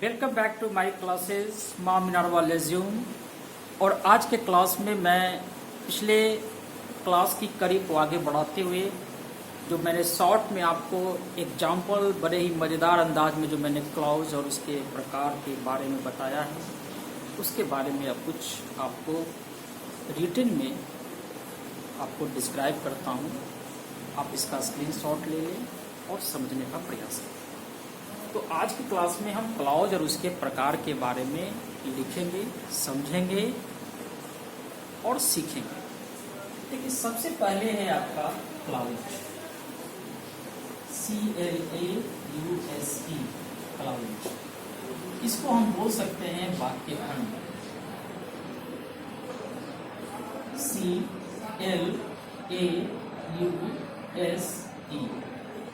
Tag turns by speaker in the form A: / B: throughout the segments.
A: Welcome back to my classes माँ Minerva लेज्यूम। और आज के क्लास में मैं पिछले क्लास की कड़ी को आगे बढ़ाते हुए जो मैंने शॉर्ट में आपको एग्जाम्पल बड़े ही मज़ेदार अंदाज में जो मैंने क्लाउज और उसके प्रकार के बारे में बताया है उसके बारे में अब कुछ आपको रिटन में आपको डिस्क्राइब करता हूँ। आप इसका स्क्रीनशॉट ले लें और समझने का प्रयास करें। तो आज की क्लास में हम क्लाउज और उसके प्रकार के बारे में लिखेंगे, समझेंगे और सीखेंगे। देखिए, सबसे पहले है आपका क्लाउज, CLAUSE, क्लाउज। इसको हम बोल सकते हैं वाक्य खंड, CLAUSE।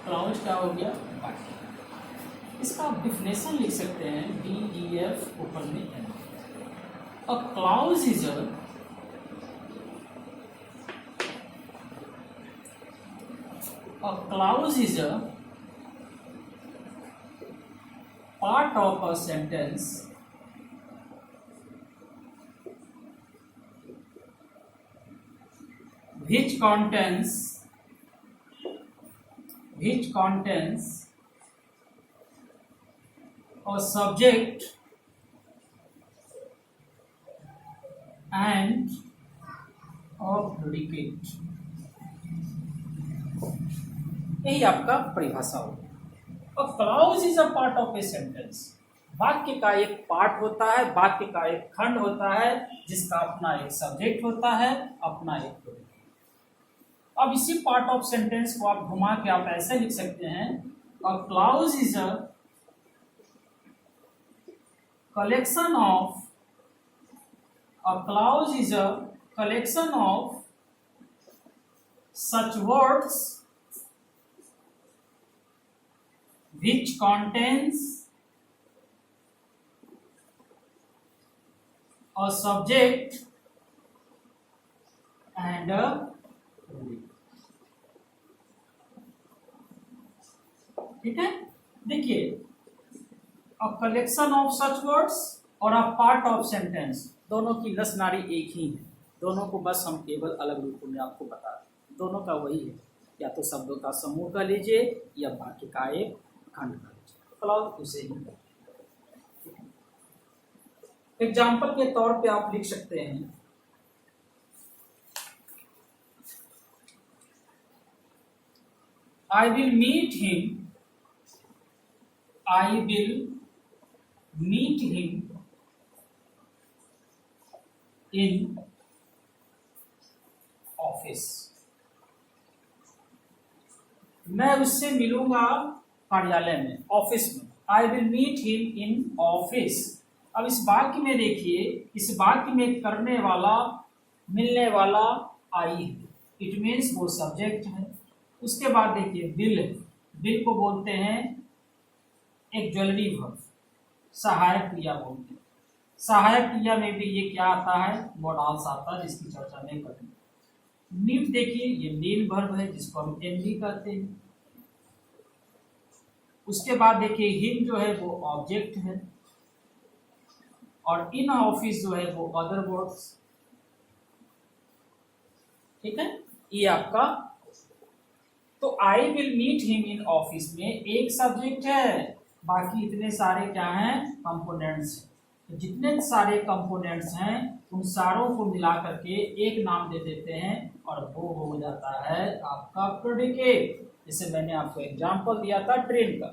A: क्लाउज क्या हो गया? वाक्य। इसका आप डिफिनेशन लिख सकते हैं, DEF ऊपर में N। A clause is a part of a sentence which contains a subject and a predicate। यही आपका परिभाषा होगा। A clause is a part of a sentence। वाक्य का एक पार्ट होता है, वाक्य का एक खंड होता है जिसका अपना एक सब्जेक्ट होता है, अपना एक प्रेडिकेट। अब इसी पार्ट ऑफ सेंटेंस को आप घुमा के आप ऐसे लिख सकते हैं, A clause is a collection of such words which contains a subject and a predicate। ठीक है, देखिए, a collection of such words और अ पार्ट ऑफ सेंटेंस, दोनों की नस नारी एक ही है। दोनों को बस हम केवल अलग रूपों में आपको बता रहे हैं। दोनों का वही है, या तो शब्दों का समूह का लीजिए या वाक्य का एक खंड का लीजिए। क्लाउज उसे ही एग्जाम्पल के तौर पे आप लिख सकते हैं, I will meet him in office. मैं उससे मिलूंगा कार्यालय में, ऑफिस में। I will meet him in office. अब इस वाक्य में देखिए, इस वाक्य में करने वाला, मिलने वाला आई है, इट मीन्स वो सब्जेक्ट है। उसके बाद देखिए बिल है, बिल को बोलते हैं एक ज्वेलरी वर्ब, सहायक क्रिया बोलते हैं। सहायक क्रिया में भी ये क्या आता है? मॉडल्स आता है, जिसकी चर्चा नहीं करेंगे। मीट देखिए, ये मेन वर्ब है जिसको हम एमडी कहते हैं। उसके बाद देखिए हिम जो है वो ऑब्जेक्ट है, और इन ऑफिस जो है वो अदर वर्ड्स। ठीक है, ये आपका। तो I will meet him in office में एक सब्जेक्ट है, बाकी इतने सारे क्या हैं? कंपोनेंट्स। तो जितने सारे कंपोनेंट्स हैं उन सारों को मिला करके एक नाम दे देते हैं और वो हो जाता है आपका प्रेडिकेट। जैसे मैंने आपको एग्जांपल दिया था ट्रेन का,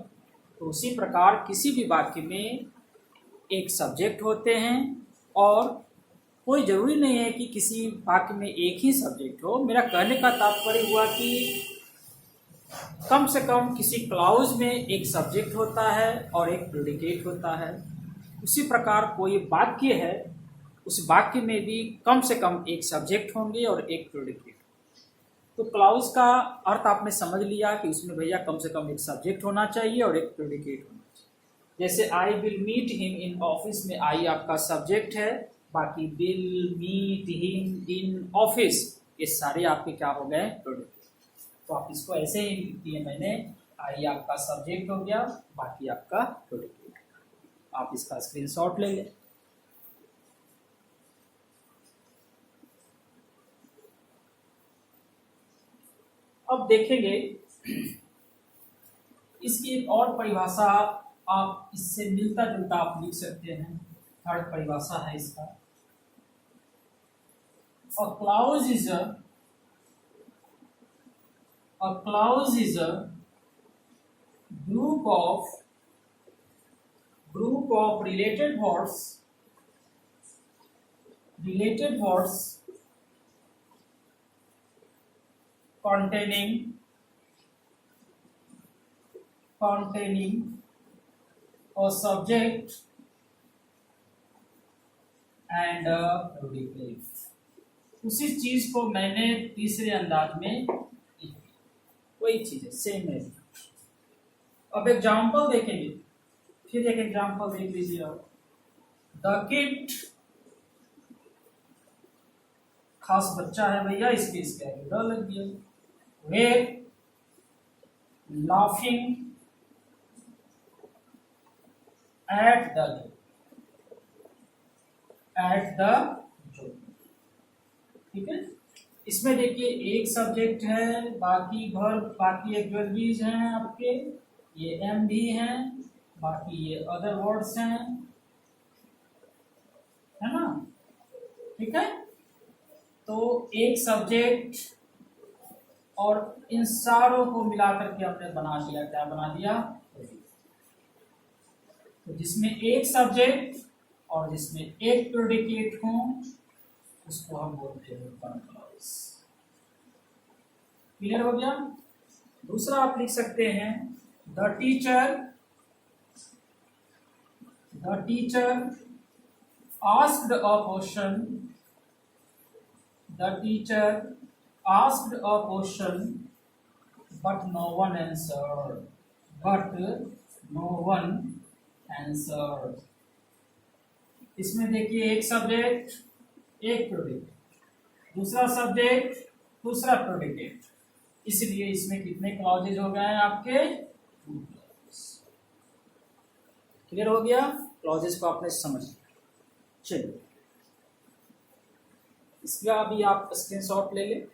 A: तो उसी प्रकार किसी भी वाक्य में एक सब्जेक्ट होते हैं, और कोई जरूरी नहीं है कि किसी वाक्य में एक ही सब्जेक्ट हो। मेरा कहने का तात्पर्य हुआ कि कम से कम किसी क्लाउज में एक सब्जेक्ट होता है और एक प्रेडिकेट होता है। उसी प्रकार कोई वाक्य है, उस वाक्य में भी कम से कम एक सब्जेक्ट होंगे और एक प्रेडिकेट। तो क्लाउज का अर्थ आपने समझ लिया कि उसमें भैया कम से कम एक सब्जेक्ट होना चाहिए और एक प्रेडिकेट होना चाहिए। जैसे I will meet him in office में आई आपका सब्जेक्ट है, बाकी will, meet, him, in, office, ये सारे आपके क्या हो गए? प्रेडिकेट। तो आप इसको ऐसे ही लिख दिए मैंने, आई आपका सब्जेक्ट हो गया, बाकी आपका प्रेडिकेट। आप इसका स्क्रीनशॉट ले लें। अब देखेंगे इसकी एक और परिभाषा, आप इससे मिलता जुलता आप लिख सकते हैं। थर्ड परिभाषा है इसका, a clause is a group of related words containing a subject and a predicate। उसी चीज को मैंने तीसरे अंदाज में, वही चीज है, सेम है। अब एग्जाम्पल देखेंगे, फिर एक एग्जाम्पल देख लीजिए आप। द किड, खास बच्चा है भैया, इसके डर लग गया। वे लाफिंग एट द जोक। ठीक है, इसमें देखिए एक सब्जेक्ट है, बाकी एक्सप्रेशंस हैं आपके, ये एम भी हैं, बाकी ये अदर वर्ड्स हैं, है ना। ठीक है, तो एक सब्जेक्ट और इन सारों को मिलाकर के हमने बना दिया, क्या बना दिया, तो जिसमें एक सब्जेक्ट और जिसमें एक प्रेडिकेट हो उसको हम बोलते हैं क्लॉज। क्लियर हो गया। दूसरा आप लिख सकते हैं, the teacher asked a question, the teacher asked a question but no one answered। इसमें देखिए एक सब्जेक्ट एक प्रेडिकेट, दूसरा सब्जेक्ट दूसरा प्रेडिकेट, इसलिए इसमें कितने क्लॉजेज हो गए हैं आपके, 2 क्लॉजेज। क्लियर हो गया, क्लॉजेज को आपने समझ लिया। चलिए इसका अभी आप स्क्रीनशॉट ले लें।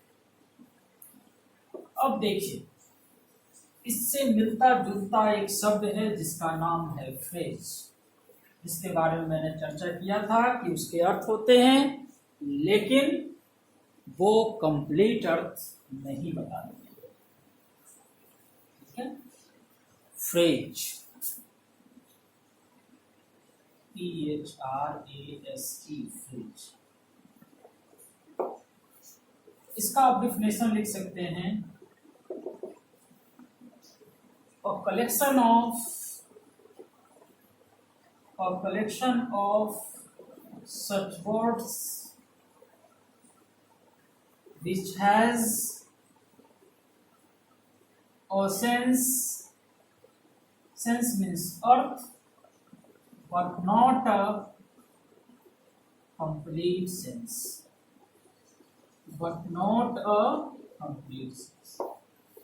A: अब देखिए, इससे मिलता जुलता एक शब्द है जिसका नाम है फ्रेज। इसके बारे में मैंने चर्चा किया था कि उसके अर्थ होते हैं, लेकिन वो कंप्लीट अर्थ नहीं बताते। ठीक है, फ्रेज, PHRASE, फ्रेज। इसका आप डिफिनेशन लिख सकते हैं, a collection of such words which has a sense means earth, but not a complete sense,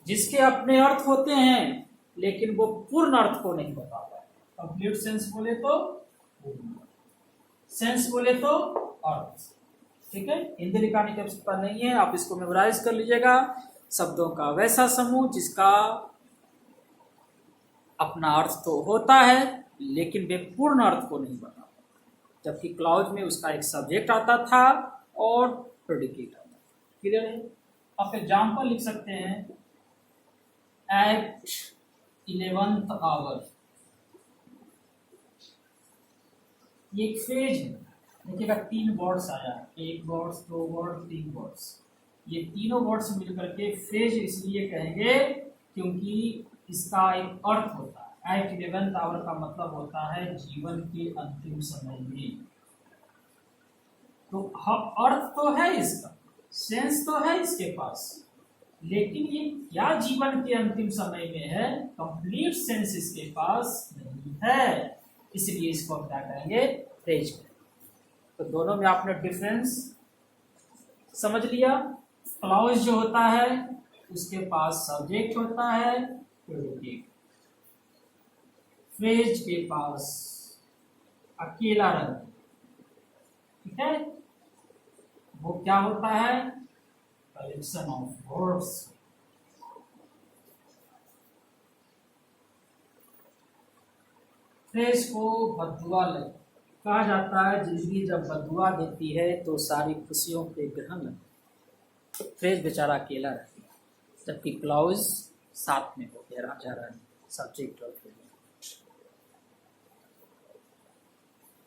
A: जिसके अपने अर्थ होते हैं लेकिन वो पूर्ण अर्थ को नहीं बताता। कंप्लीट सेंस बोले तो पूर्ण, सेंस बोले तो अर्थ। ठीक है, हिंदी लिखाने की आवश्यकता नहीं है, आप इसको मेमोराइज कर लीजिएगा। शब्दों का वैसा समूह जिसका अपना अर्थ तो होता है लेकिन वे पूर्ण अर्थ को नहीं बताता। जबकि क्लॉज में उसका एक सब्जेक्ट आता था और प्रेडिकेट आता था। क्लियर है। आप एग्जाम्पल लिख सकते हैं, एट 11th आवर, ये एक फ्रेज है। देखिएगा 3 वर्ड्स आया, 1 वर्ड्स 2 वर्ड 3 वर्ड्स, ये तीनों वर्ड्स मिलकर के फ्रेज इसलिए कहेंगे क्योंकि इसका एक अर्थ होता है। एट 11th आवर का मतलब होता है जीवन के अंतिम समय में। तो अर्थ तो है इसका, सेंस तो है इसके पास, लेकिन ये क्या जीवन के अंतिम समय में है, कंप्लीट सेंस इसके पास नहीं है, इसलिए इसको हम क्या कहेंगे, फ्रेज करेंगे। तो दोनों में आपने डिफरेंस समझ लिया। क्लॉज जो होता है उसके पास सब्जेक्ट होता है प्रेडिकेट, फ्रेज के पास अकेला रंग, ठीक है, वो क्या होता है, कलेक्शन ऑफ वर्ड्स। फ्रेज को बद्दुआ कहा जाता है। जिंदगी जब बद्दुआ देती है तो सारी खुशियों के ग्रहण लगते, फ्रेज बेचारा अकेला रहता है, जबकि क्लाउज साथ में हो गया, राजा रानी, सब्जेक्ट और फिर।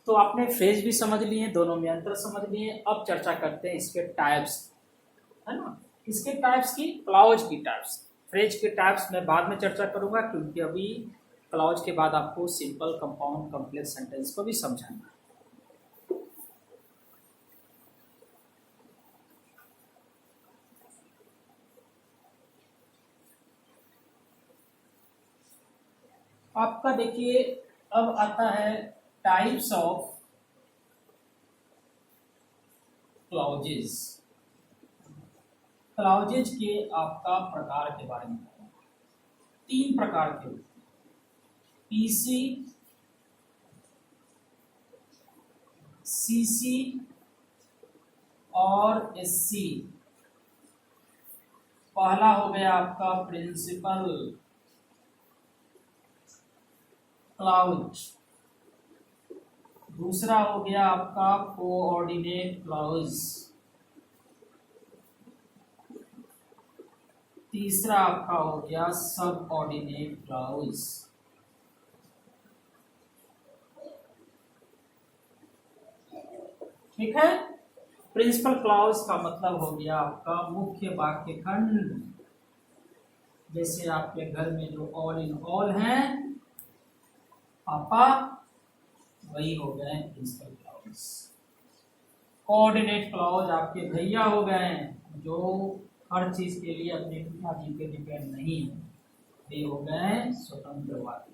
A: तो आपने फ्रेज भी समझ लिए, दोनों में अंतर समझ लिए। अब चर्चा करते हैं इसके टाइप्स, है ना, इसके टाइप्स की, क्लाउज की टाइप्स। फ्रेज के टाइप्स मैं बाद में चर्चा करूंगा, क्योंकि अभी क्लाउज के बाद आपको सिंपल, कंपाउंड, कॉम्प्लेक्स सेंटेंस को भी समझाना है। आपका देखिए अब आता है टाइप्स ऑफ क्लाउजेस। क्लाउजेज के आपका प्रकार के बारे में, 3 प्रकार के होते हैं, पीसी, सीसी और एससी। पहला हो गया आपका प्रिंसिपल क्लाउज, दूसरा हो गया आपका कोऑर्डिनेट क्लाउज, तीसरा आपका हो गया सब ऑर्डिनेट क्लाउज। ठीक है, प्रिंसिपल क्लाउज का मतलब हो गया आपका मुख्य वाक्य खंड। जैसे आपके घर में जो ऑल इन ऑल हैं पापा, वही हो गए प्रिंसिपल क्लाउज। कोऑर्डिनेट क्लाउज आपके भैया हो गए, जो हर चीज के लिए अपने पिताजी पे डिपेंड नहीं है, ये हो गए स्वतंत्र वाक्य।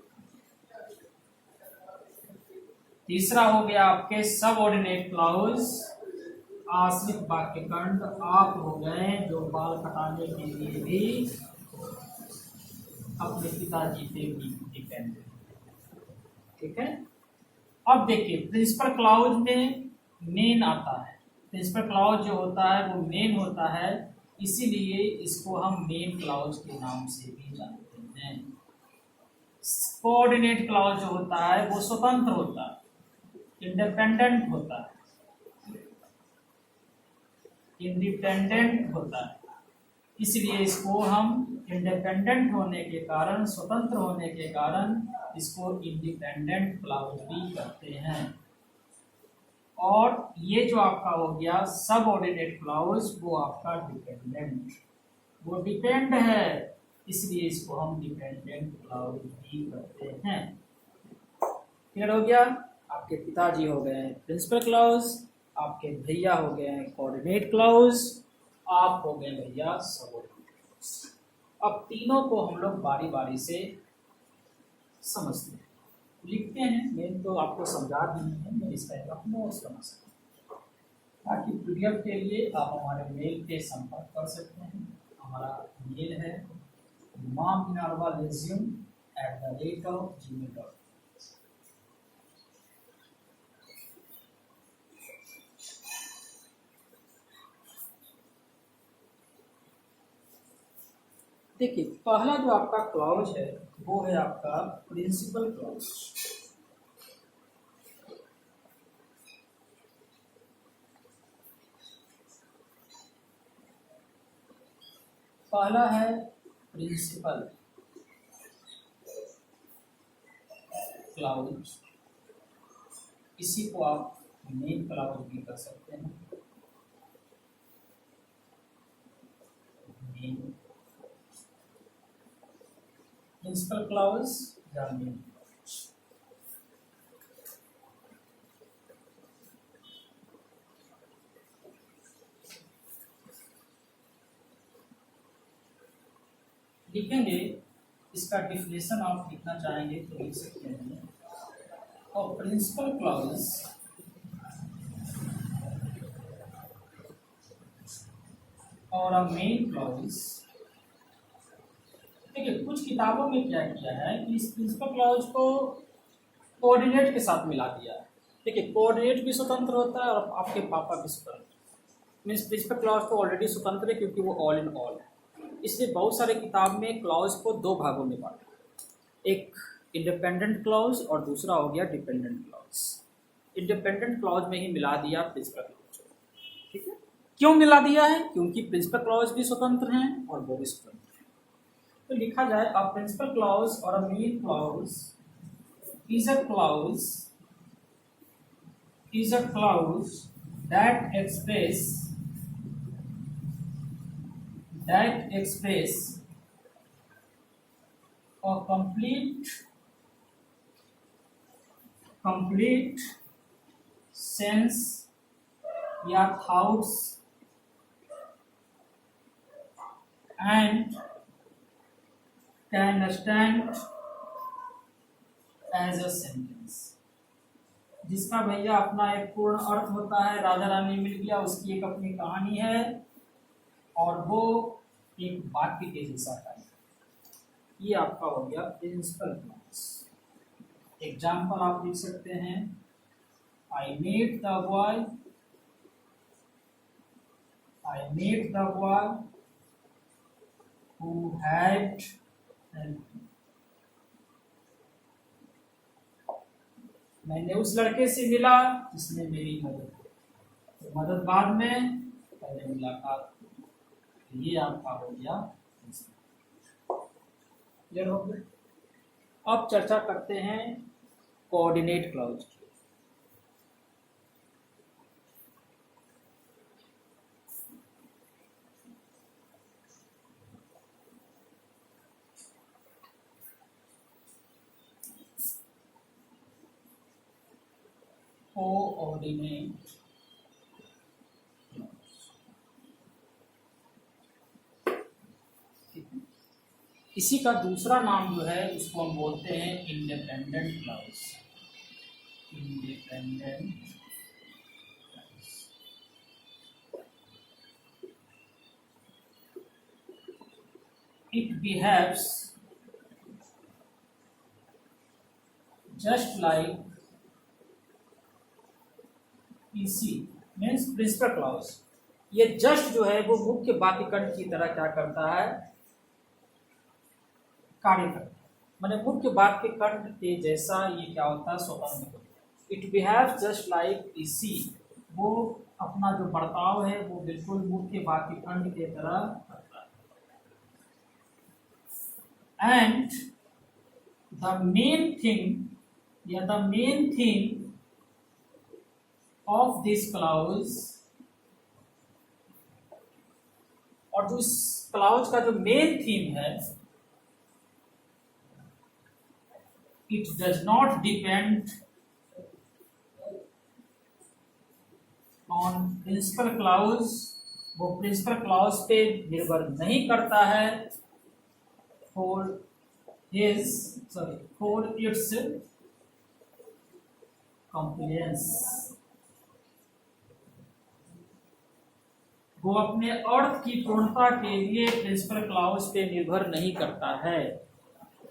A: तीसरा हो गया आपके सब ऑर्डिनेट क्लाउज, आश्रित वाक्य खंड। आप हो गए जो बाल कटाने के लिए भी अपने पिताजी पे डिपेंड है। ठीक है, अब देखिए प्रिंसिपल क्लाउज में मेन आता है। प्रिंसिपल क्लाउज जो होता है वो मेन होता है, इसीलिए इसको हम मेन क्लाउज के नाम से भी जानते हैं। कोऑर्डिनेट क्लाउज जो होता है वो स्वतंत्र होता है, इंडिपेंडेंट होता है, इंडिपेंडेंट होता है, इसलिए इसको हम इंडिपेंडेंट होने के कारण, स्वतंत्र होने के कारण इसको इंडिपेंडेंट क्लाउज भी कहते हैं। और ये जो आपका हो गया सब ऑर्डिनेट क्लाउज, वो आपका डिपेंडेंट, वो डिपेंड है, इसलिए इसको हम डिपेंडेंट क्लाउज भी कहते हैं। क्लियर हो गया, आपके पिताजी हो गए प्रिंसिपल क्लाउज, आपके भैया हो गए कोऑर्डिनेट क्लाउज, आप हो गए भैया सबऑर्डिनेट क्लाउज। अब तीनों को हम लोग बारी बारी से समझते हैं, लिखते हैं। मेन तो आपको समझा दी है, मैं इसका एक नोट्स बना सकता हूँ, ताकि पीडीएफ के लिए आप हमारे मेल पे संपर्क कर सकते हैं। हमारा मेल है momminervaresume@gmail.com। देखिए पहला जो आपका क्लाउज है वो है आपका प्रिंसिपल क्लाउज। पहला है प्रिंसिपल क्लाउज, इसी को आप मेन क्लाउज भी कर सकते हैं। मेन प्रिंसिपल क्लाउज या मेन क्लाउज। लिखेंगे, इसका डिफिनेशन आप लिखना चाहेंगे तो लिख सकते हैं। और प्रिंसिपल क्लाउज और अ मेन क्लाउज, देखिए कुछ किताबों में क्या किया है कि इस प्रिंसिपल क्लाउज को कोऑर्डिनेट के साथ मिला दिया है। देखिए कोऑर्डिनेट भी स्वतंत्र होता है और आपके पापा भी स्वतंत्र, मीन्स प्रिंसिपल क्लॉज तो ऑलरेडी स्वतंत्र है क्योंकि वो ऑल इन ऑल है। इसलिए बहुत सारे किताब में क्लॉज को दो भागों में बांटा, एक इंडिपेंडेंट क्लॉज और दूसरा हो गया डिपेंडेंट क्लॉज। इंडिपेंडेंट क्लॉज में ही मिला दिया प्रिंसिपल क्लॉज, ठीक है। क्यों मिला दिया है? क्योंकि प्रिंसिपल क्लॉज भी स्वतंत्र हैं और वो भी स्वतंत्र हैं। तो लिखा जाए अ प्रिंसिपल क्लॉज और अ main clause is a clause that express a complete sense या thoughts and can stand as a sentence, जिसका भैया अपना एक पूर्ण अर्थ होता है। राजा रानी मिल गया, उसकी एक अपनी कहानी है और वो एक वाक्य के जैसा है। ये आपका हो गया प्रिंसिपल क्लॉज। एग्जाम्पल आप लिख सकते हैं, I met the boy who had मैंने उस लड़के से मिला जिसने मेरी मदद की। तो मदद बाद में, पहले मुलाकात। ये आपका हो गया क्लियर हो गया। अब चर्चा करते हैं कोऑर्डिनेट क्लॉज की। कोऑर्डिनेट इसी का दूसरा नाम जो है उसको हम बोलते हैं independent clause. Independent it behaves just like PC means principal clause. ये जस्ट जो है वो मुख्य वाक्यखंड की तरह क्या करता है, कार्य करता है। माने मुख्य वाक्यखंड के जैसा ये क्या होता है, स्वतंत्र होता है। It behaves just like PC, वो अपना जो बर्ताव है वो बिल्कुल मुख्य वाक्यखंड के तरह करता है। And the main thing of this clause, और जो इस क्लाउज का जो मेन थीम है, it does not depend on principal clause, वो प्रिंसिपल क्लाउज पे निर्भर नहीं करता है फॉर इट्स कंप्लेंस। वो अपने अर्थ की पूर्णता के लिए प्रिंसिपल क्लॉज पे निर्भर नहीं करता है।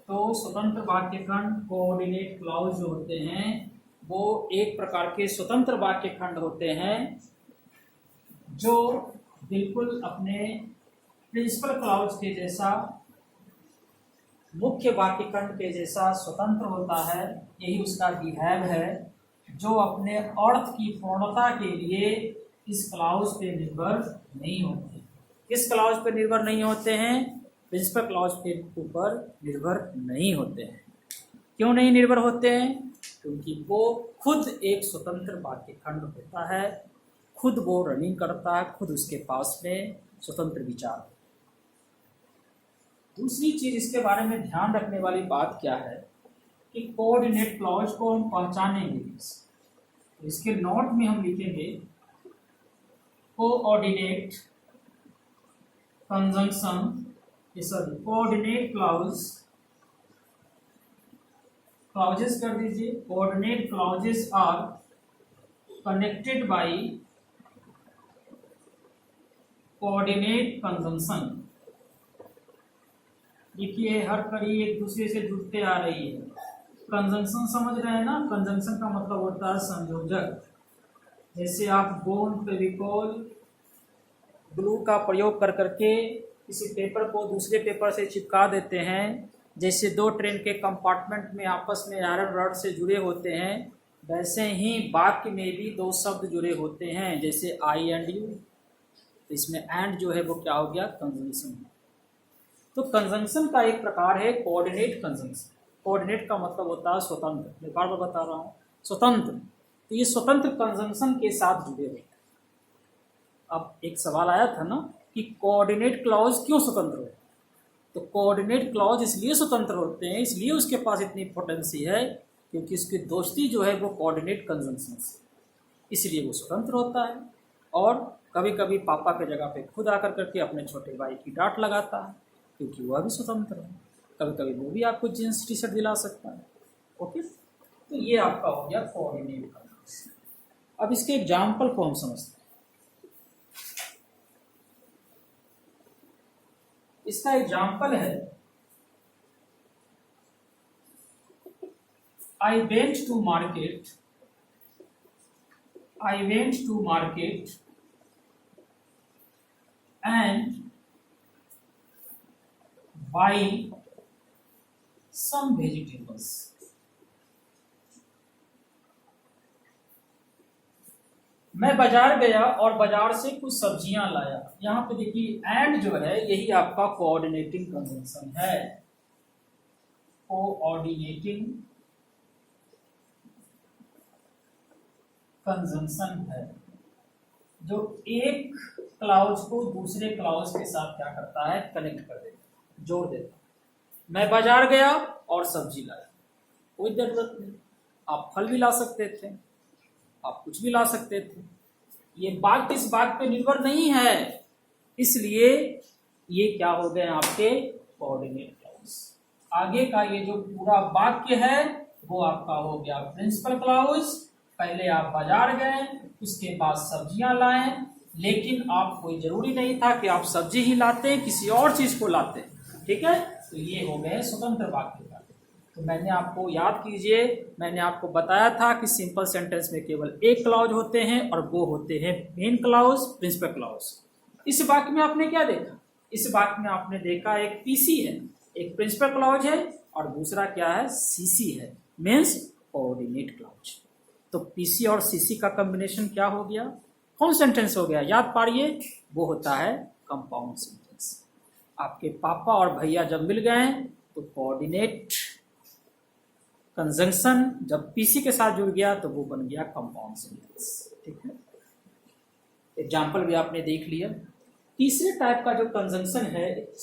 A: तो स्वतंत्र वाक्यखंड कोऑर्डिनेट क्लॉज जो होते हैं वो एक प्रकार के स्वतंत्र वाक्यखंड होते हैं जो बिल्कुल अपने प्रिंसिपल क्लॉज के जैसा, मुख्य वाक्यखंड के जैसा स्वतंत्र होता है। यही उसका बिहेव है, जो अपने अर्थ की पूर्णता के लिए इस क्लॉज पे निर्भर नहीं होते। किस क्लॉज पे निर्भर नहीं होते हैं? प्रिंसिपल क्लॉज के ऊपर निर्भर नहीं होते हैं। क्यों नहीं निर्भर होते हैं? क्योंकि वो खुद एक स्वतंत्र वाक्यखंड होता है, खुद वो रनिंग करता है, खुद उसके पास में स्वतंत्र विचार। दूसरी चीज इसके बारे में ध्यान रखने वाली बात क्या है कि कोऑर्डिनेट क्लॉज को हम पहचानेंगे। तो इसके नोट में हम लिखेंगे कोऑर्डिनेट कंजंक्शन, कोऑर्डिनेट क्लॉजेस कर दीजिए। Coordinate clauses are connected by coordinate conjunction. देखिए हर कड़ी एक दूसरे से जुड़ते आ रही है, कंजंक्शन समझ रहे हैं ना, कंजंक्शन का मतलब होता है संयोजक। जैसे आप गोंद, फेविकोल, ग्लू का प्रयोग कर करके किसी पेपर को दूसरे पेपर से चिपका देते हैं। जैसे दो ट्रेन के कंपार्टमेंट में आपस में आयरन रॉड से जुड़े होते हैं, वैसे ही वाक्य में भी दो शब्द जुड़े होते हैं, जैसे आई एंड यू। इसमें एंड जो है वो क्या हो गया, कंजंक्शन। तो कंजंक्शन का एक प्रकार है कोऑर्डिनेट कंजंक्शन। कोऑर्डिनेट का मतलब होता है स्वतंत्र, मैं बार बार बता रहा हूँ, स्वतंत्र। तो ये स्वतंत्र कंजंक्शन के साथ जुड़े होते हैं। अब एक सवाल आया था ना कि कोऑर्डिनेट क्लॉज क्यों स्वतंत्र होते हैं? तो कोऑर्डिनेट क्लॉज इसलिए स्वतंत्र होते हैं, इसलिए उसके पास इतनी पोटेंसी है क्योंकि उसकी दोस्ती जो है वो कोऑर्डिनेट कंजंक्शन से, इसलिए वो स्वतंत्र होता है। और कभी कभी पापा के जगह पे खुद आकर करके अपने छोटे भाई की डांट लगाता है क्योंकि वह भी स्वतंत्र है। कभी कभी वो भी आपको जींस टी शर्ट दिला सकता है। ओके, तो ये आपका हो गया कोऑर्डिनेट कंजंक्शन। अब इसके एग्जाम्पल को हम समझते हैं। इसका एग्जाम्पल है, I went to market and buy some vegetables. मैं बाजार गया और बाजार से कुछ सब्जियां लाया। यहाँ पे देखिए एंड जो है यही आपका कोऑर्डिनेटिंग कंजंक्शन है। कोऑर्डिनेटिंग कंजंक्शन है जो एक क्लाउज को दूसरे क्लाउज के साथ क्या करता है, कनेक्ट कर देता है, जोड़ देता है। मैं बाजार गया और सब्जी लाया, कोई जरूरत नहीं, आप फल भी ला सकते थे, आप कुछ भी ला सकते थे। ये वाक्य इस वाक्य पे निर्भर नहीं है, इसलिए ये क्या हो गए आपके कोऑर्डिनेट क्लाउज। आगे का ये जो पूरा वाक्य है वो आपका हो गया प्रिंसिपल क्लाउज। पहले आप बाजार गए, उसके बाद सब्जियां लाए, लेकिन आप कोई जरूरी नहीं था कि आप सब्जी ही लाते, किसी और चीज को लाते। ठीक है, तो ये हो गए स्वतंत्र वाक्य का। तो मैंने आपको याद कीजिए, मैंने आपको बताया था कि सिंपल सेंटेंस में केवल एक क्लाउज होते हैं और वो होते हैं मेन क्लाउज, प्रिंसिपल क्लाउज। इस वाक्य में आपने क्या देखा? इस वाक्य में आपने देखा एक पीसी है, एक प्रिंसिपल क्लाउज है और दूसरा क्या है, सीसी है, मीन्स कोऑर्डिनेट क्लाउज। तो पीसी और सीसी का कॉम्बिनेशन क्या हो गया, कौन सेंटेंस हो गया, याद पाड़िए, वो होता है कंपाउंड सेंटेंस। आपके पापा और भैया जब मिल गए तो कोऑर्डिनेट कंजंक्शन जब पीसी के साथ जुड़ गया तो वो बन गया कंपाउंड सेंटेंस। ठीक है, एग्जाम्पल भी आपने देख लिया। तीसरे टाइप का जो कंजंक्शन है